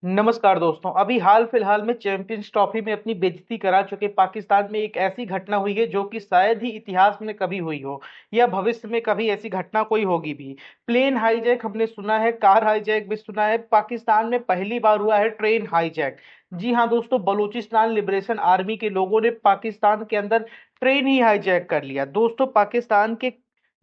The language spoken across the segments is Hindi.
नमस्कार दोस्तों। अभी हाल फिलहाल में चैंपियंस ट्रॉफी में अपनी बेइज्जती करा चुके पाकिस्तान में एक ऐसी घटना हुई है जो कि शायद ही इतिहास में कभी हुई हो या भविष्य में कभी ऐसी घटना कोई होगी भी। प्लेन हाईजैक हमने सुना है, कार हाईजैक भी सुना है, पाकिस्तान में पहली बार हुआ है ट्रेन हाईजैक। जी हाँ दोस्तों, बलूचिस्तान लिबरेशन आर्मी के लोगों ने पाकिस्तान के अंदर ट्रेन ही हाईजैक कर लिया। दोस्तों, पाकिस्तान के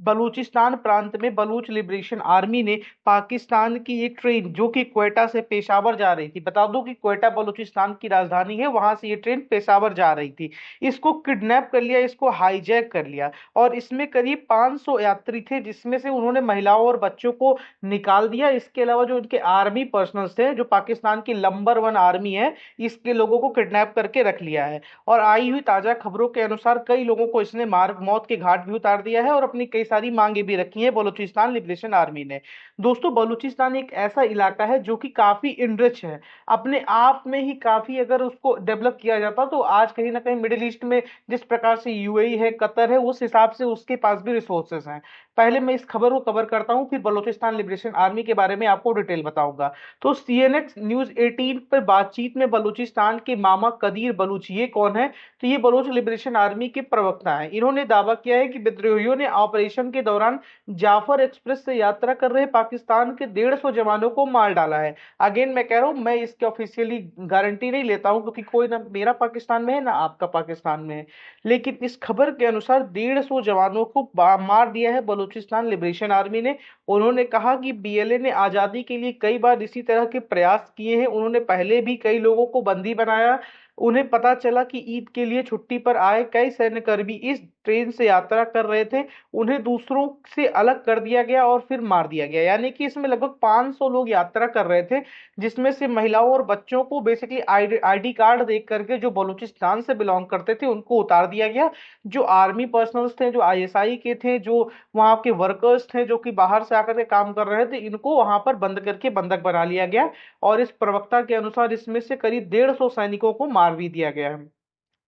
बलूचिस्तान प्रांत में बलूच लिबरेशन आर्मी ने पाकिस्तान की एक ट्रेन जो कि क्वेटा से पेशावर जा रही थी, बता दूं कि क्वेटा बलूचिस्तान की राजधानी है, वहां से ये ट्रेन पेशावर जा रही थी। इसको किडनैप कर लिया, इसको हाईजैक कर लिया और इसमें करीब 500 यात्री थे, जिसमें से उन्होंने महिलाओं और बच्चों को निकाल दिया। इसके अलावा जो उनके आर्मी पर्सनल्स थे, जो पाकिस्तान की नंबर 1 आर्मी है, इसके लोगों को किडनैप करके रख लिया है। और आई हुई ताजा खबरों के अनुसार कई लोगों को इसने मार मौत के घाट भी उतार दिया है और अपनी कई सारी मांगे भी रखी है बलूचिस्तान लिबरेशन आर्मी ने। दोस्तों, बलूचिस्तान एक ऐसा इलाका है जो कि काफी इनरिच है, अपने आप में ही काफी, अगर उसको डेवलप किया जाता तो आज कहीं ना कहीं मिडिल ईस्ट में जिस प्रकार से यूएई है, कतर है, उस हिसाब से उसके पास भी रिसोर्सेस हैं। पहले मैं इस खबर को कवर करता हूं, फिर बलूचिस्तान लिबरेशन आर्मी के बारे में आपको डिटेल बताऊंगा। तो सीएनएक्स न्यूज 18 पर बातचीत में बलूचिस्तान के मामा कदीर बलूच, ये कौन है? तो ये बलूच लिबरेशन आर्मी के प्रवक्ता हैं। इन्होंने दावा किया है कि विद्रोहियों ने ऑपरेशन के दौरान जाफर एक्सप्रेस से यात्रा कर रहे पाकिस्तान के 150 जवानों को मार डाला है। अगेन मैं कह रहा हूं, मैं इसकी ऑफिशियली गारंटी नहीं लेता हूं क्योंकि कोई ना मेरा पाकिस्तान में है ना आपका पाकिस्तान में है, लेकिन इस खबर के अनुसार 150 जवानों को मार दिया है बलूचिस्तान लिबरेशन आर्मी ने। उन्होंने कहा कि बीएलए ने आजादी के लिए कई बार इसी तरह के प्रयास किए हैं, उन्होंने पहले भी कई लोगों को बंदी बनाया। उन्हें पता चला कि ईद के लिए छुट्टी पर आए कई सैन्यकर्मी इस ट्रेन से यात्रा कर रहे थे, उन्हें दूसरों से अलग कर दिया गया और फिर मार दिया गया। यानी कि इसमें लगभग 500 लोग यात्रा कर रहे थे, जिसमें से महिलाओं और बच्चों को बेसिकली आईडी कार्ड देख करके जो बलूचिस्तान से बिलोंग करते थे उनको उतार दिया गया। जो आर्मी पर्सनल्स थे, जो आईएसआई के थे, जो वहां के वर्कर्स थे, जो कि बाहर से आकर के काम कर रहे थे, इनको वहां पर बंद करके बंधक बना लिया गया। और इस प्रवक्ता के अनुसार इसमें से करीब 150 सैनिकों को मार भी दिया गया है।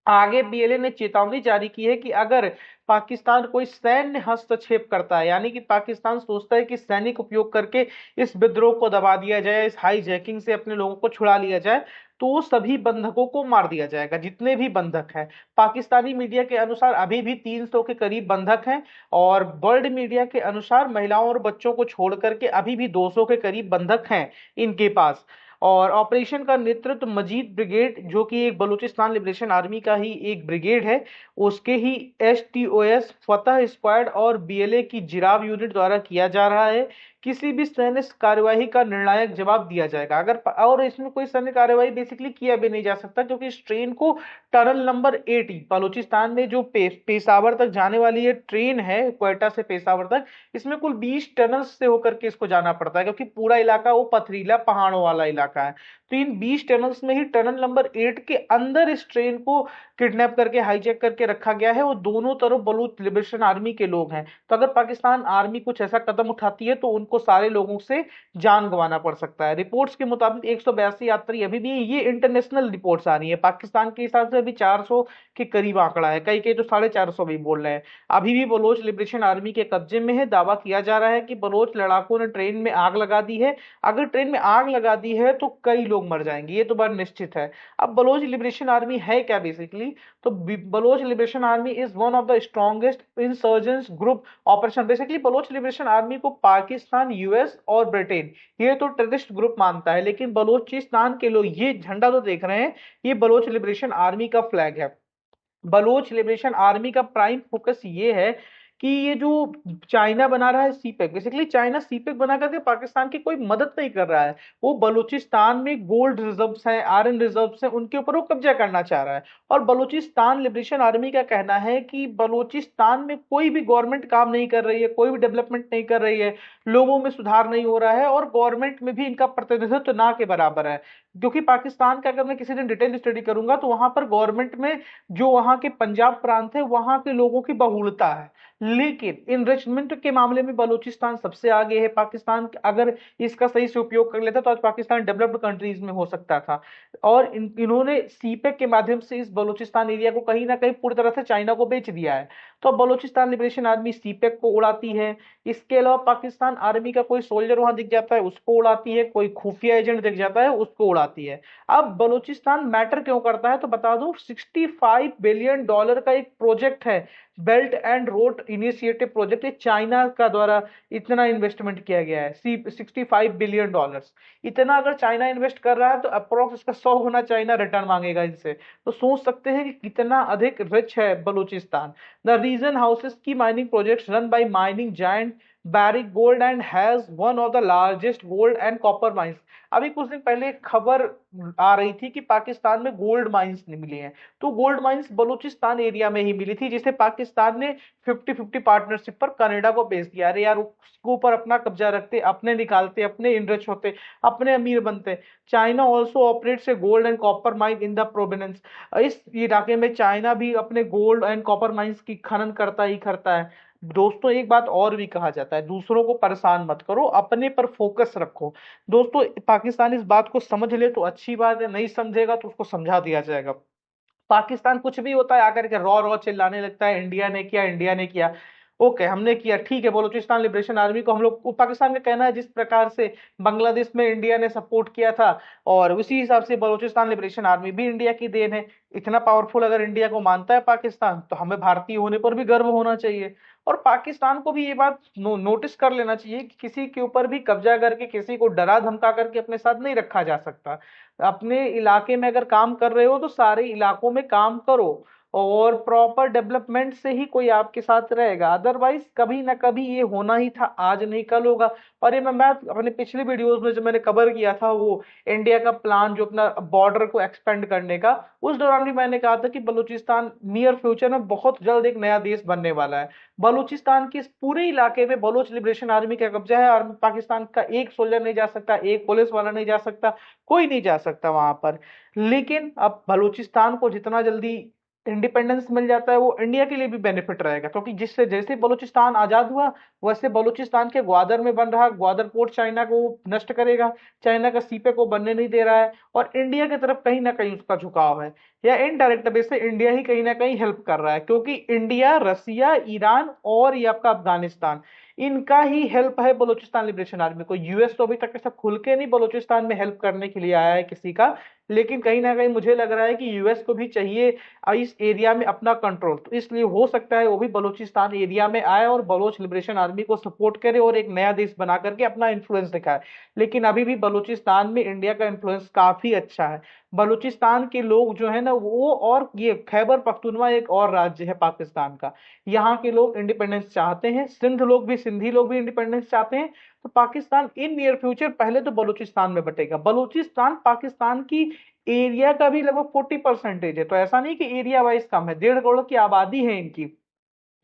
आगे बीएलए ने चेतावनी जारी की है कि अगर पाकिस्तान कोई सैन्य हस्तक्षेप करता है, यानी कि पाकिस्तान सोचता है कि सैनिक उपयोग करके इस विद्रोह को दबा दिया जाए, इस हाईजैकिंग से अपने लोगों को छुड़ा लिया जाए, तो सभी बंधकों को मार दिया जाएगा, जितने भी बंधक हैं। पाकिस्तानी मीडिया के अनुसार अभी भी 300 के करीब बंधक हैं और वर्ल्ड मीडिया के अनुसार महिलाओं और बच्चों को छोड़ करके अभी भी 200 के करीब बंधक हैं इनके पास। और ऑपरेशन का नेतृत्व मजीद ब्रिगेड, जो कि एक बलूचिस्तान लिबरेशन आर्मी का ही एक ब्रिगेड है, उसके ही एसटीओएस फतह स्क्वाड और बीएलए की जिराब यूनिट द्वारा किया जा रहा है। किसी भी सैन्य कार्यवाही का निर्णायक जवाब दिया जाएगा अगर, और इसमें कोई सैन्य कार्यवाही बेसिकली किया भी नहीं जा सकता क्योंकि इस ट्रेन को टनल नंबर 80 बलूचिस्तान में जो पेशावर तक जाने वाली ये ट्रेन है, क्वेटा से पेशावर तक, इसमें कुल 20 टनल्स से होकर के इसको जाना पड़ता है क्योंकि पूरा इलाका वो पथरीला पहाड़ों वाला इलाका है। तो इन 20 टनल्स में ही टनल नंबर 8 के अंदर इस ट्रेन को किडनैप करके हाईजैक करके रखा गया है। वो दोनों तरफ बलूच लिबरेशन आर्मी के लोग हैं, तो अगर पाकिस्तान आर्मी कुछ ऐसा कदम उठाती है तो उनको सारे लोगों से जान गंवाना पड़ सकता है। रिपोर्ट्स के मुताबिक 182 यात्री अभी भी, ये इंटरनेशनल रिपोर्ट्स आ रही है, पाकिस्तान के हिसाब से अभी 400 के करीब आंकड़ा है, कई कई तो 450 भी बोल रहे हैं, अभी भी बलोच लिबरेशन आर्मी के कब्जे में है। दावा किया जा रहा है कि बलोच लड़ाकों ने ट्रेन में आग लगा दी है। अगर ट्रेन में आग लगा दी है तो कई लोग मर जाएंगे, ये तो बात निश्चित है। अब बलोच लिबरेशन आर्मी है क्या बेसिकली? तो Baloch liberation army is one of the strongest insurgence group operation. Basically Baloch liberation army को पाकिस्तान, यूएस और ब्रिटेन ये तो टेररिस्ट ग्रुप मानता है, लेकिन बलोचिस्तान के लोग, ये झंडा तो देख रहे हैं, ये बलोच लिबरेशन आर्मी का फ्लैग है। बलोच लिबरेशन आर्मी का प्राइम फोकस ये है कि ये जो चाइना बना रहा है सीपेक, बेसिकली चाइना सीपेक बना करके पाकिस्तान की कोई मदद नहीं कर रहा है, वो बलूचिस्तान में गोल्ड रिजर्व्स हैं, आयरन रिजर्व्स हैं, उनके ऊपर वो कब्जा करना चाह रहा है। और बलूचिस्तान लिबरेशन आर्मी का कहना है कि बलूचिस्तान में कोई भी गवर्नमेंट काम नहीं कर रही है, कोई भी डेवलपमेंट नहीं कर रही है, लोगों में सुधार नहीं हो रहा है और गवर्नमेंट में भी इनका प्रतिनिधित्व ना के बराबर है। क्योंकि पाकिस्तान का अगर मैं किसी दिन डिटेल स्टडी करूंगा तो वहां पर गवर्नमेंट में जो वहां के पंजाब प्रांत है वहां के लोगों की बहुलता है, लेकिन इनरिचमेंट के मामले में बलूचिस्तान सबसे आगे है। पाकिस्तान अगर इसका सही से उपयोग कर लेता तो आज पाकिस्तान डेवलप्ड कंट्रीज में हो सकता था। और इन्होंने सीपेक के माध्यम से इस बलूचिस्तान एरिया को कहीं ना कहीं पूरी तरह से चाइना को बेच दिया है। तो अब बलूचिस्तान लिबरेशन आर्मी सीपेक को उड़ाती है। इसके अलावा पाकिस्तान आर्मी का कोई सोल्जर वहां दिख जाता है उसको उड़ाती है, कोई खुफिया एजेंट दिख जाता है उसको उड़ाती है। अब बलूचिस्तान मैटर क्यों करता है तो बता दूं, $65 बिलियन का एक प्रोजेक्ट है, belt and road initiative project. ये चाइना का द्वारा इतना इन्वेस्टमेंट किया गया है, $65 बिलियन। इतना अगर चाइना इन्वेस्ट कर रहा है तो अप्रोक्स इसका 100 गुना चाइना रिटर्न मांगेगा इनसे। तो सोच सकते हैं कि कितना अधिक रिच है Balochistan. The region houses key mining projects run by mining giant Barrick gold and has one of the largest gold and copper mines. अभी कुछ दिन पहले एक खबर आ रही थी कि पाकिस्तान में गोल्ड माइंस नहीं मिली हैं। तो गोल्ड माइंस बलूचिस्तान एरिया में ही मिली थी, जिसे पाकिस्तान ने 50-50 पार्टनरशिप पर कनाडा को बेच दिया। अरे यार, उसके ऊपर अपना कब्जा रखते, अपने निकालते, अपने इनरिच होते, अपने अमीर बनते। China also operates A gold and copper mine in the province. इस इलाके में चाइना भी अपने गोल्ड एंड कॉपर माइंस की खनन करता ही करता है। दोस्तों एक बात और भी कहा जाता है, दूसरों को परेशान मत करो, अपने पर फोकस रखो। दोस्तों पाकिस्तान इस बात को समझ ले तो अच्छी बात है, नहीं समझेगा तो उसको समझा दिया जाएगा। पाकिस्तान कुछ भी होता है आकर के रॉ रॉ चिल्लाने लगता है, इंडिया ने किया, इंडिया ने किया। ओके, हमने किया, ठीक है। बलूचिस्तान लिबरेशन आर्मी को हम लोग, पाकिस्तान का कहना है जिस प्रकार से बांग्लादेश में इंडिया ने सपोर्ट किया था, और उसी हिसाब से बलूचिस्तान लिबरेशन आर्मी भी इंडिया की देन है। इतना पावरफुल अगर इंडिया को मानता है पाकिस्तान, तो हमें भारतीय होने पर भी गर्व होना चाहिए। और पाकिस्तान को भी ये बात नोटिस कर लेना चाहिए कि किसी के ऊपर भी कब्जा करके, किसी को डरा धमका करके अपने साथ नहीं रखा जा सकता। अपने इलाके में अगर काम कर रहे हो तो सारे इलाकों में काम करो, और प्रॉपर डेवलपमेंट से ही कोई आपके साथ रहेगा। अदरवाइज कभी ना कभी ये होना ही था, आज नहीं कल होगा। और ये मैं अपने पिछले वीडियोस में जो मैंने कवर किया था, वो इंडिया का प्लान जो अपना बॉर्डर को एक्सपेंड करने का, उस दौरान भी मैंने कहा था कि बलूचिस्तान नियर फ्यूचर में बहुत जल्द एक नया देश बनने वाला है। बलूचिस्तान के इस पूरे इलाके में बलूच लिबरेशन आर्मी का कब्जा है, और पाकिस्तान का एक सोल्जर नहीं जा सकता, एक पुलिस वाला नहीं जा सकता, कोई नहीं जा सकता वहां पर। लेकिन अब बलूचिस्तान को जितना जल्दी इंडिपेंडेंस मिल जाता है वो इंडिया के लिए भी बेनिफिट रहेगा, क्योंकि जिससे जैसे बलूचिस्तान आजाद हुआ वैसे बलूचिस्तान के ग्वादर में बन रहा ग्वादर पोर्ट चाइना को नष्ट करेगा, चाइना का सीपे को बनने नहीं दे रहा है, और इंडिया की तरफ कहीं ना कहीं उसका झुकाव है, या इनडायरेक्ट बेस से इंडिया ही कहीं ना कहीं हेल्प कर रहा है, क्योंकि इंडिया, रसिया, ईरान और ये आपका अफगानिस्तान, इनका ही हेल्प है बलूचिस्तान लिबरेशन आर्मी को। यूएस तो अभी तक ऐसा खुल के नहीं बलूचिस्तान में हेल्प करने के लिए आया है किसी का, लेकिन कहीं ना कहीं मुझे लग रहा है कि यूएस को भी चाहिए इस एरिया में अपना कंट्रोल, तो इसलिए हो सकता है वो भी बलूचिस्तान एरिया में आए और बलोच लिबरेशन आर्मी को सपोर्ट करे और एक नया देश बना करके अपना इन्फ्लुएंस दिखाए। लेकिन अभी भी बलूचिस्तान में इंडिया का इन्फ्लुएंस काफी अच्छा है। बलूचिस्तान के लोग जो है ना वो, और ये खैबर पख्तूनवा एक और राज्य है पाकिस्तान का, यहाँ के लोग इंडिपेंडेंस चाहते हैं। सिंधी लोग भी इंडिपेंडेंस चाहते हैं। तो पाकिस्तान इन नियर फ्यूचर पहले तो बलूचिस्तान में बटेगा। बलूचिस्तान पाकिस्तान की एरिया का भी लगभग 40% है, तो ऐसा नहीं कि एरिया वाइज कम है, 1.5 करोड़ की आबादी है इनकी।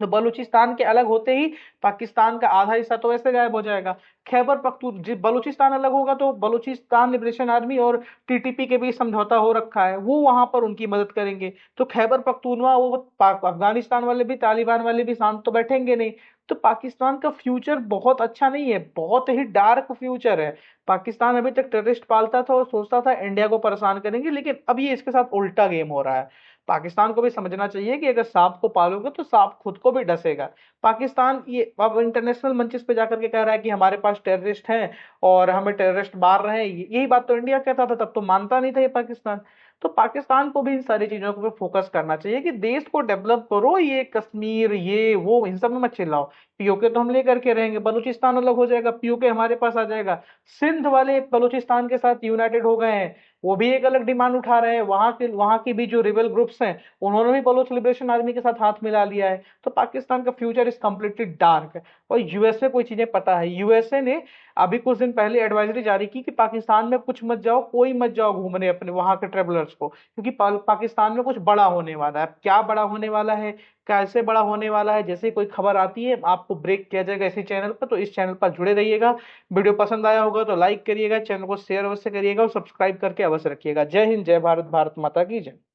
तो बलूचिस्तान के अलग होते ही पाकिस्तान का आधा हिस्सा तो ऐसे गायब हो जाएगा। खैबर पख्तून बलूचिस्तान अलग होगा तो बलूचिस्तान लिबरेशन आर्मी और टीटीपी के बीच समझौता हो रखा है, वो वहां पर उनकी मदद करेंगे। तो खैबर पख्तूनवा, वो अफगानिस्तान वाले भी, तालिबान वाले भी शांत तो बैठेंगे नहीं। तो पाकिस्तान का फ्यूचर बहुत अच्छा नहीं है, बहुत ही डार्क फ्यूचर है। पाकिस्तान अभी तक टेररिस्ट पालता था और सोचता था इंडिया को परेशान करेंगे, लेकिन अब ये इसके साथ उल्टा गेम हो रहा है। पाकिस्तान को भी समझना चाहिए कि अगर सांप को पालोगे तो सांप खुद को भी डसेगा। पाकिस्तान ये अब इंटरनेशनल मंचेस पे जाकर के कह रहा है कि हमारे पास टेररिस्ट हैं और हमें टेररिस्ट मार रहे हैं, यही बात तो इंडिया कहता था, तब तो मानता नहीं था ये पाकिस्तान। तो पाकिस्तान को भी इन सारी चीजों पर फोकस करना चाहिए कि देश को डेवलप करो, ये कश्मीर ये वो इन सब में मत चिल्लाओ। पीओके तो हम लेकर के रहेंगे, बलूचिस्तान अलग हो जाएगा, पीओके हमारे पास आ जाएगा। सिंध वाले बलूचिस्तान के साथ यूनाइटेड हो गए हैं, वो भी एक अलग डिमांड उठा रहे हैं। वहां की भी जो रिबेल ग्रुप्स हैं उन्होंने भी बलोच लिबरेशन आर्मी के साथ हाथ मिला लिया है। तो पाकिस्तान का फ्यूचर इज कम्प्लीटली डार्क है। और यूएसए को चीजें पता है, यूएसए ने अभी कुछ दिन पहले एडवाइजरी जारी की कि पाकिस्तान में कुछ मत जाओ, कोई मत जाओ घूमने अपने वहां के ट्रेवलर्स को, क्योंकि पाकिस्तान में कुछ बड़ा होने वाला है। क्या बड़ा होने वाला है, कैसे बड़ा होने वाला है, जैसे कोई खबर आती है आपको ब्रेक किया जाएगा इसी चैनल पर। तो इस चैनल पर जुड़े रहिएगा। वीडियो पसंद आया होगा तो लाइक करिएगा, चैनल को शेयर अवश्य करिएगा और सब्सक्राइब करके अवश्य रखिएगा। जय हिंद, जय भारत, भारत माता की जय।